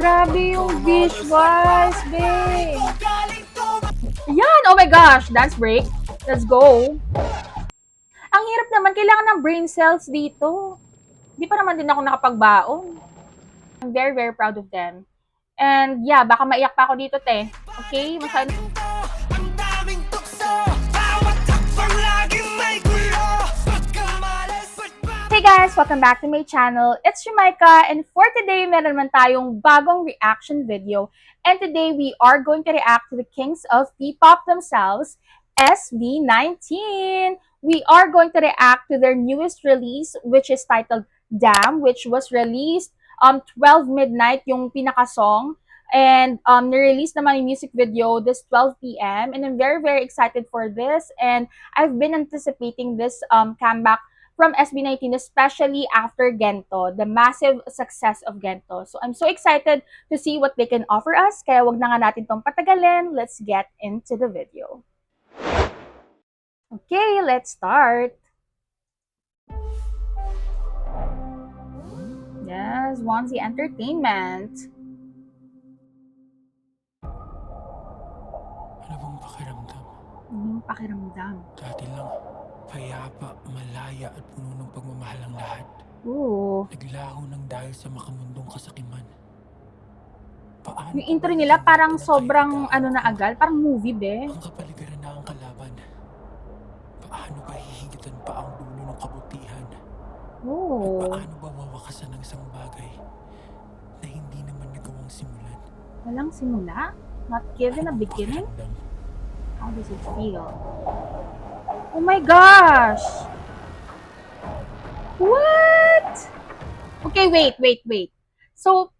Grabe yung visuals, babe. Yan! Oh my gosh! Dance break. Let's go. Ang hirap naman. Kailangan ng brain cells dito. Di pa naman din ako nakapagbaon. I'm very, very proud of them. And yeah, baka maiyak pa ako dito, te. Okay? Masyado. Hey guys! Welcome back to my channel. It's Jamaica, and for today, meron naman tayong bagong reaction video. And today, we are going to react to the kings of P-pop themselves, SB19. We are going to react to their newest release, which is titled Damn, which was released 12 midnight, yung pinaka-song. And nirelease naman yung music video this 12 p.m. And I'm very, very excited for this. And I've been anticipating this comeback from SB19, especially after Gento, the massive success of Gento. So I'm so excited to see what they can offer us. Kaya wag na nga natin tong patagalin. Let's get into the video. Okay, let's start. Yes, Wanzi Entertainment. Ano bang pakiramdam? Anong pakiramdam? Dati lang, payapa, malaya at puno ng pagmamahal ang lahat. Ooh. Naglaho ng dahil sa makamundong kasakiman. Paano Yung intro nila parang sobrang ano na agad, parang movie be. ang kapaligiran na ang kalaban? Paano ba hihigitan pa ang dulo ng kabutihan? Oh. Paano ba wawakasan ng isang bagay na hindi naman nagawang simulan? Walang simula? Not given a Ano bang beginning? pakiramdam? How does it feel? Oh my gosh! What? Okay, wait. So,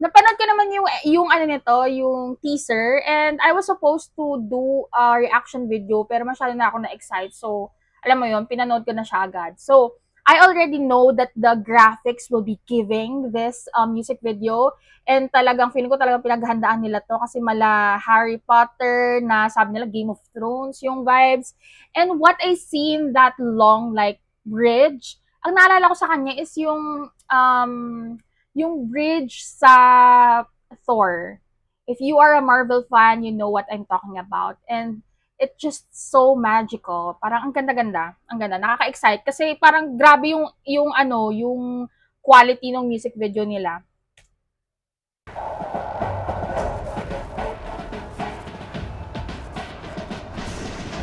napanood ko naman yung ano nito, yung teaser, and I was supposed to do a reaction video, pero masyado na ako na-excite. So, alam mo yun, pinanood ko na siya agad. So, I already know that the graphics will be giving this music video, and talagang feeling ko talagang pinaghandaan nila to kasi mala Harry Potter na sabi nila Game of Thrones yung vibes. And what I seen that long like bridge, ang naalala ko sa kanya is yung bridge sa Thor. If you are a Marvel fan, you know what I'm talking about. And it's just so magical. Parang ang ganda-ganda. Ang ganda. Nakaka-excite. Kasi parang grabe yung quality ng music video nila.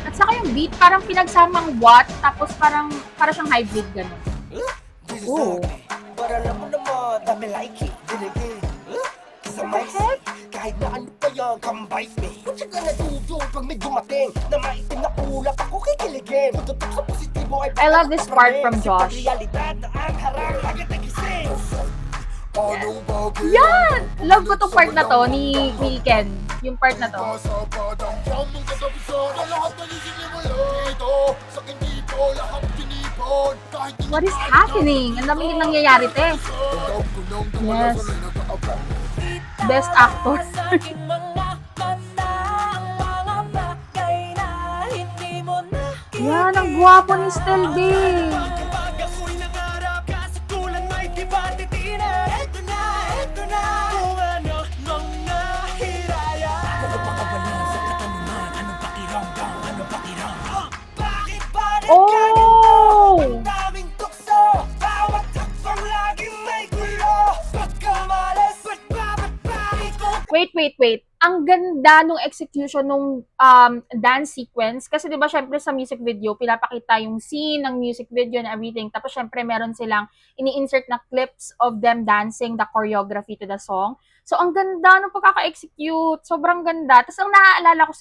At saka yung beat, parang pinagsamang what, tapos parang siyang hybrid gano'n. Oh. Para alam mo naman, dami like it, diligid. Kasama heck? kahit na ano pa yan, come bite me. What you gonna do pag may dumating na maitim na ulap ako kikiligin. Tututok sa positibo ay I love this part from Josh. realidad na ang harang agad nagising. Yan! Love ko tong part na to ni Ken. Yung part na to. What is happening? Ang daming nangyayari, te. Yes. Best actor. Yan, ang gwapo ni Stel B. Oh! Wait. Ang ganda nung execution nung dance sequence. Kasi diba syempre sa music video, pinapakita yung scene ng music video and everything. Tapos syempre meron silang ini-insert na clips of them dancing the choreography to the song. So ang ganda nung pagkaka-execute. Sobrang ganda. Tapos ang naaalala ko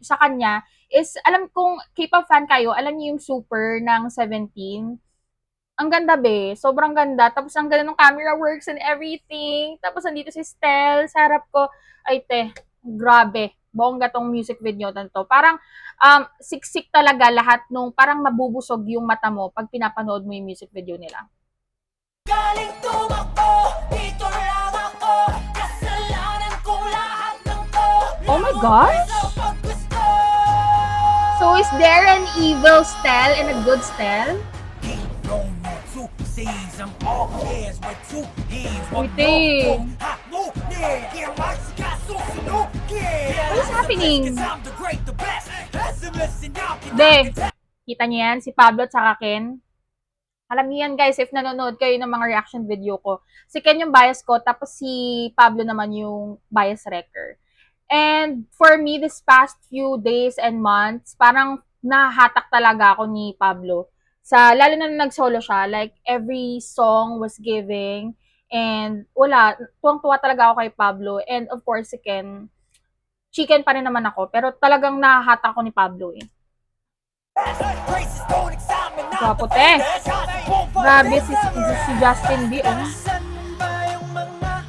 sa kanya is, alam kong K-pop fan kayo, alam niyo yung Super ng 17. Ang ganda be, sobrang ganda. Tapos ang ganda ng camera works and everything. Tapos andito si Stel, sa harap ko. Ay te, grabe. Bongga tong music video na to. Parang siksik talaga lahat nung parang mabubusog yung mata mo pag pinapanood mo yung music video nila. Galing tumakbo, dito lang ako, kasalanan ko lahat ng to. Oh my gosh! So is there an evil Stel and a good Stel? Two seas, I'm all ears with two hands. Wait. What is happening? Be, kita niyo yan? Si Pablo at saka Ken? Alam niyo yan guys, if nanonood kayo ng mga reaction video ko. Si Ken yung bias ko, tapos si Pablo naman yung bias wrecker. And for me, this past few days and months, parang nahatak talaga ako ni Pablo. Lalo na nung nag-solo siya, like every song was giving. And wala, tuwang-tuwa talaga ako kay Pablo. And of course, si Ken, chicken pa rin naman ako. Pero talagang nahahatak ako ni Pablo eh. Gwapo te. Grabe si Justin B. Oh.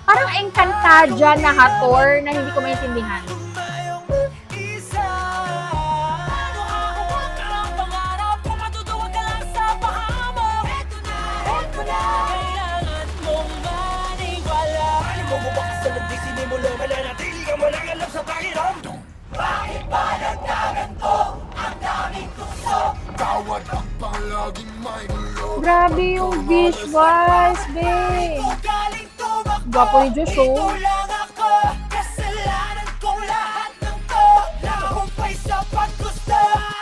Parang Encantadia na hator na hindi ko maintindihan. Grabe yung visuals, babe. Gwapo ni Diyos, oh.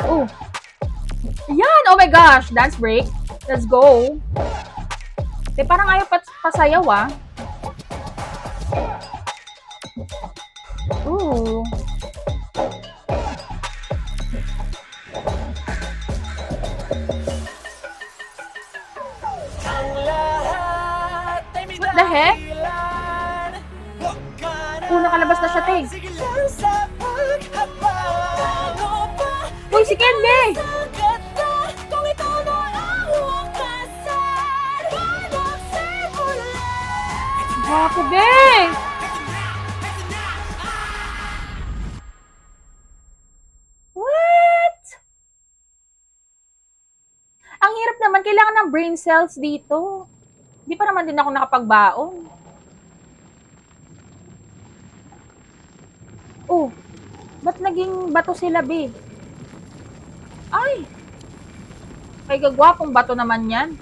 Oh. Yan! Oh my gosh! Dance break. Let's go. Parang ayaw pasayaw, ah. Ooh. What the heck? Nakalabas na siya, te. Uy, si Kenbe! Gwapo, be! What? Ang hirap naman, kailangan ng brain cells dito. Hindi pa naman din ako nakapagbaon. Oh, ba't naging bato sila, be? Ay! Kay gagwapong bato naman yan.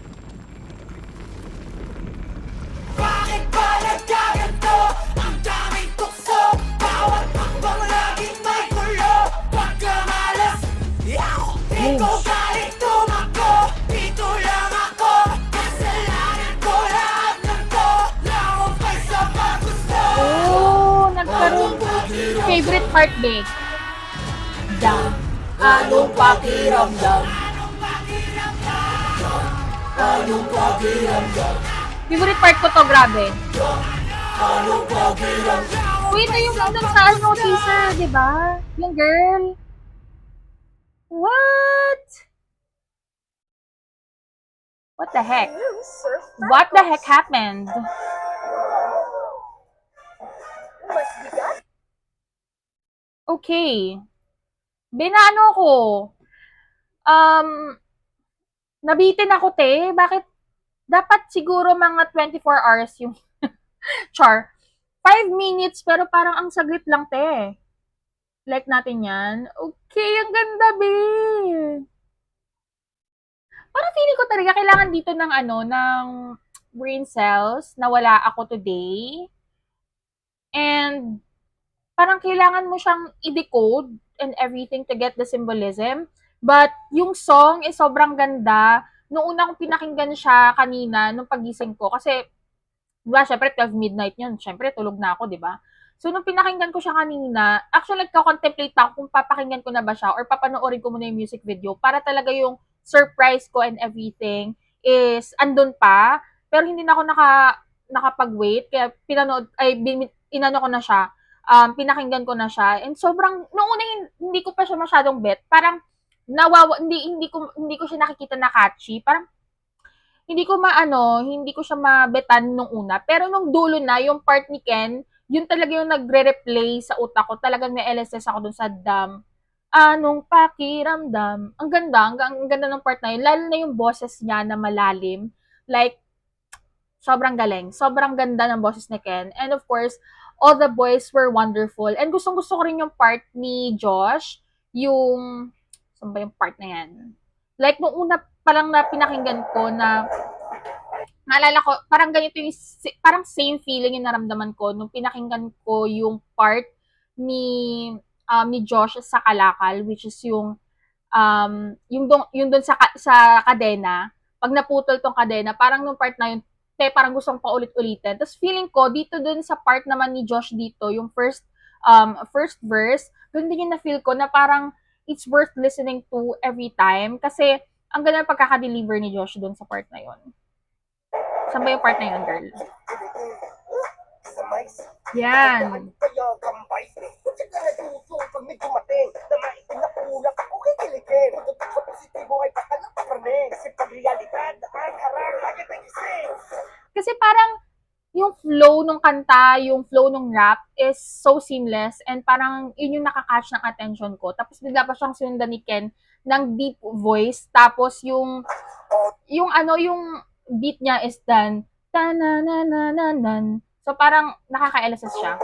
Bakit ba nagkaganto? Ang daming tukso. Bawat hakbang laging may gulo. Pagkamalas, di ko kahit tumakbo. Dito lang ako. Kasalanan ko lahat ng to. Lahumpay sa paggusto. Oh, nagkaroon. Favorite part, be? Down. Anong pakiramdam? Anong pakiramdam? Favorite part ko to, grabe. Anong pakiramdam? Uy, ito yung dun sa ano, teaser, di ba? Yung girl. What? What the heck? What the heck happened? Okay. Binaano ko. Nabitin ako, te. Bakit? Dapat siguro mga 24 hours yung char. 5 minutes, pero parang ang saglit lang, te. Like natin yan. Okay, ang ganda, be. Parang feeling ko talaga kailangan dito ng ng brain cells na wala ako today. And parang kailangan mo siyang i-decode and everything to get the symbolism. But yung song is sobrang ganda. Nung una kong pinakinggan siya kanina, nung pagising ko, kasi, diba, syempre, 12 midnight yun. Syempre, tulog na ako, diba? So, nung pinakinggan ko siya kanina, actually, nagka-contemplate ako kung papakinggan ko na ba siya or papanoorin ko muna yung music video para talaga yung surprise ko and everything is andun pa. Pero hindi na ako nakapag-wait. Kaya inano ko na siya. Pinakinggan ko na siya. And sobrang, noong una, hindi ko pa siya masyadong bet. Parang, hindi ko siya nakikita na catchy. Parang, hindi ko siya mabetan nung una. Pero nung dulo na, yung part ni Ken, yun talaga yung nagre-replay sa utak ko. Talagang na-LSS ako dun sa dam. Anong pakiramdam? Ang ganda ng part na yun. Lalo na yung boses niya na malalim. Like, sobrang galing. Sobrang ganda ng boses ni Ken. And of course, all the boys were wonderful. And gustong-gusto ko rin yung part ni Josh. Saan ba yung part na yan? Like, nung una pa lang na pinakinggan ko na naalala ko, parang ganito yung, parang same feeling yung naramdaman ko nung pinakinggan ko yung part ni, ni Josh sa Kalakal, which is yung dun sa kadena, pag naputol tong kadena, parang nung part na yun, parang gustong paulit-ulitin. Tapos feeling ko, dito dun sa part naman ni Josh dito, yung first verse, dun din yung na-feel ko na parang it's worth listening to every time. Kasi, ang ganda ng pagkaka-deliver ni Josh dun sa part na yun. Saan ba yung part na yun, girl? Sa mais. Yan. Kaya kambay me. Tsaka natuto pag may dumating na maitim na ulap ako kikiligin. Tututok sa positibo ay bakalang papraning. Kasi pag realidad, ang harang, lagi nagising. Kasi parang yung flow nung kanta, yung flow nung rap is so seamless and parang yun yung nakakatch ng attention ko. Tapos bigla pa siyang sinundan ni Ken ng deep voice. Tapos yung beat niya is done ta-na-na-na-na-nan. So parang nakaka-LSS siya.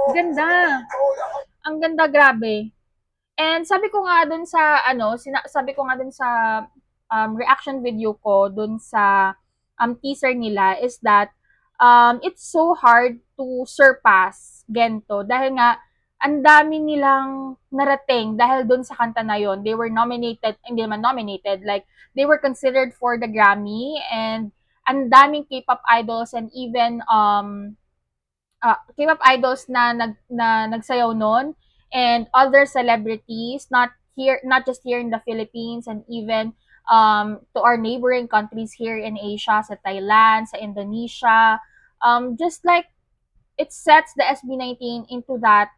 Ganda. Ang ganda, grabe. And sabi ko nga dun sa sabi ko nga dun sa reaction video ko dun sa teaser nila is that it's so hard to surpass Gento dahil nga ang dami nilang narating dahil dun sa kanta na yon. They were nominated, hindi naman nominated, like they were considered for the Grammy, and ang daming K-pop idols and even K-pop idols na nagsayaw noon, and other celebrities, not just here in the Philippines, and even to our neighboring countries here in Asia, sa Thailand, sa Indonesia. Just like it sets the SB19 into that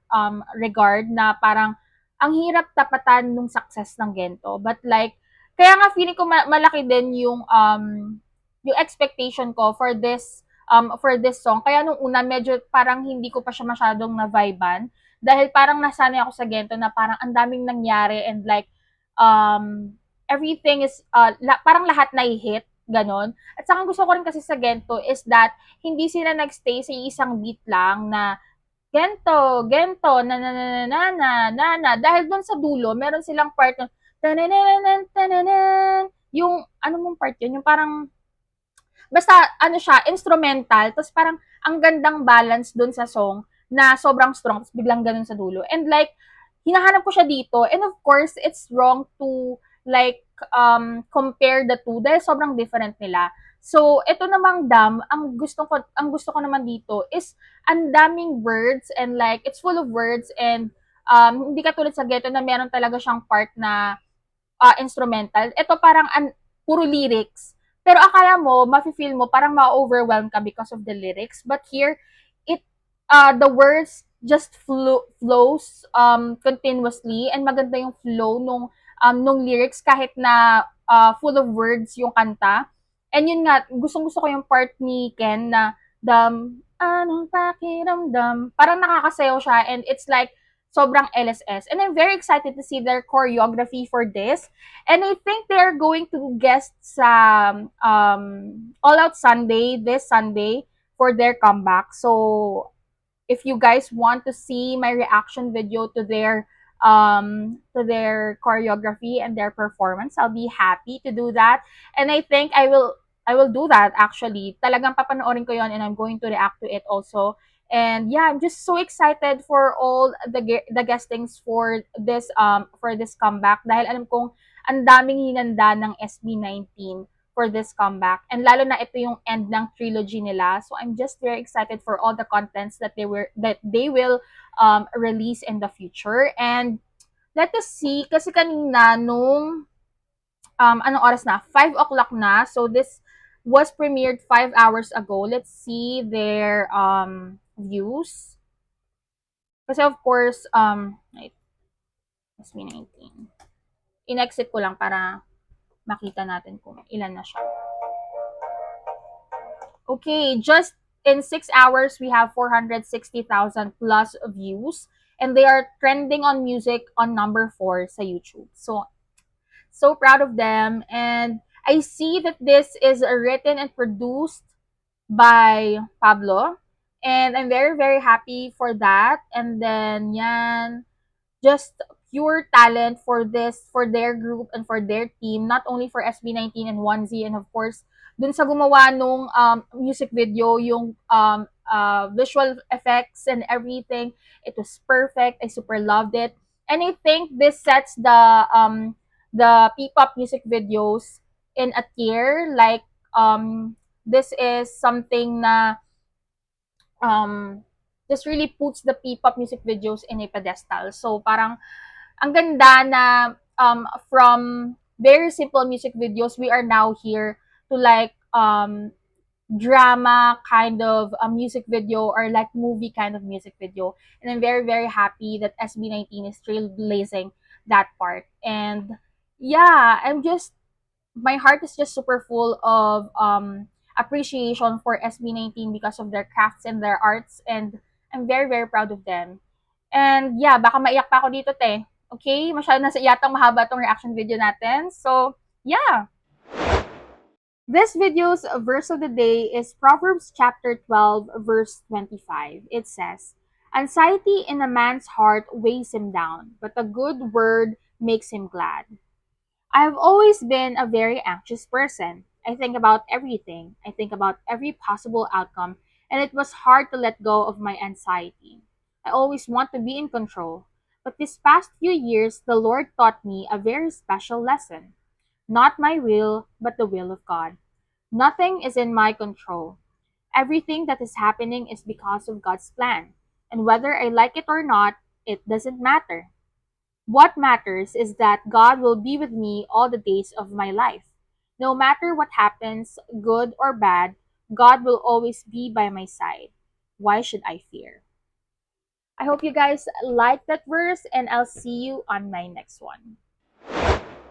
regard na parang ang hirap tapatan nung success ng Gento. But like, kaya nga feeling ko malaki din yung expectation ko for this song. Kaya nung una, medyo parang hindi ko pa siya masyadong na-viban. Dahil parang nasanay ako sa Gento na parang ang daming nangyari and like, everything is, parang lahat na hit, ganon. At saka gusto ko rin kasi sa Gento is that hindi sila nagstay sa isang beat lang na Gento, Gento, na na na na na na na na. Dahil doon sa dulo, meron silang part na tanananan, tananan. Yung, ano mong part yun? Yung parang, basta, ano siya, instrumental. Tapos parang, ang gandang balance doon sa song na sobrang strong. Tapos biglang ganun sa dulo. And like, hinahanap ko siya dito. And of course, it's wrong to like compare the two dahil sobrang different nila. So, ito namang Dam, ang gusto ko naman dito is ang daming words and like it's full of words and hindi katulad sa Ghetto na meron talaga siyang part na instrumental. Ito parang puro lyrics. Pero akala mo, mafe-feel mo, parang ma-overwhelm ka because of the lyrics. But here, it the words just flows continuously and maganda yung flow nung lyrics kahit na full of words yung kanta. And yun nga, gustong-gusto ko yung part ni Ken na anong pakiramdam. Parang nakakasayaw siya and it's like sobrang LSS. And I'm very excited to see their choreography for this. And I think they're going to guest sa All Out Sunday, this Sunday, for their comeback. So, if you guys want to see my reaction video to their choreography and their performance, I'll be happy to do that. And I think I will do that actually. Talagang papanoorin ko yon and I'm going to react to it also. And yeah, I'm just so excited for all the guestings for this comeback dahil alam kong ang daming hinanda ng SB19 for this comeback. And lalo na ito yung end ng trilogy nila. So I'm just very excited for all the contents that they will release in the future. And let us see, kasi kanina nung anong oras na? 5 o'clock na. So this was premiered 5 hours ago. Let's see their views. Kasi of course, wait, SB19. In-exit ko lang para makita natin kung ilan na siya. Okay, just in 6 hours, we have 460,000 plus views. And they are trending on music on number 4 sa YouTube. So proud of them. And I see that this is written and produced by Pablo. And I'm very, very happy for that. And then, yan. just pure talent for their group and for their team, not only for SB19 and 1Z, and of course dun sa gumawa nung music video, yung visual effects and everything, it was perfect. I super loved it. And I think this sets the P-pop music videos in a tier, like this is something na this really puts the P-pop music videos in a pedestal. So parang ang ganda na from very simple music videos, we are now here to like drama kind of a music video, or like movie kind of music video. And I'm very, very happy that SB19 is trailblazing that part. And yeah, my heart is just super full of appreciation for SB19 because of their crafts and their arts, and I'm very, very proud of them. And yeah, baka maiyak pa ako dito, te. Okay? Masyado na sa yatang mahaba tong reaction video natin. So, yeah. This video's verse of the day is Proverbs chapter 12, verse 25. It says, "Anxiety in a man's heart weighs him down, but a good word makes him glad." I have always been a very anxious person. I think about everything. I think about every possible outcome, and it was hard to let go of my anxiety. I always want to be in control. But this past few years, the Lord taught me a very special lesson. Not my will, but the will of God. Nothing is in my control. Everything that is happening is because of God's plan. And whether I like it or not, it doesn't matter. What matters is that God will be with me all the days of my life. No matter what happens, good or bad, God will always be by my side. Why should I fear? I hope you guys like that verse, and I'll see you on my next one.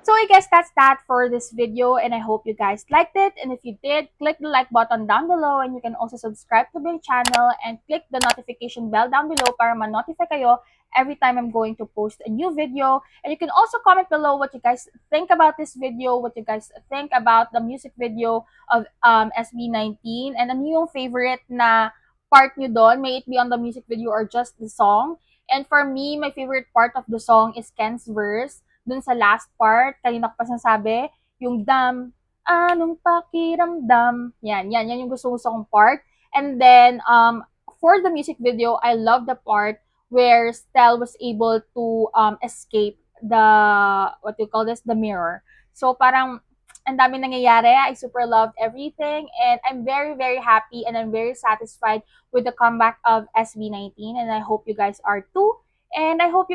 So I guess that's that for this video, and I hope you guys liked it. And if you did, click the like button down below, and you can also subscribe to my channel and click the notification bell down below para ma-notify kayo every time I'm going to post a new video. And you can also comment below what you guys think about this video, what you guys think about the music video of SB19, and ano yung favorite na part nyo doon, may it be on the music video or just the song. And for me, my favorite part of the song is Ken's verse. Dun sa last part, kanina ko pa sinasabi, yung anong pakiramdam. Yan yung gusto kong part. And then, for the music video, I love the part where Stel was able to escape the mirror. So parang, ang dami nangyayari. I super loved everything. And I'm very, very happy and I'm very satisfied with the comeback of SB19. And I hope you guys are too. And I hope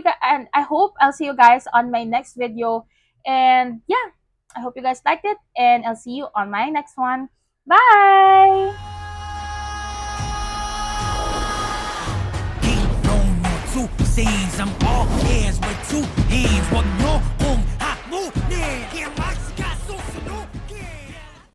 I'll see you guys on my next video. And yeah, I hope you guys liked it, and I'll see you on my next one. Bye! Two scenes, I'm all ears with two hands. Wag nyo kung hamunin. Hear my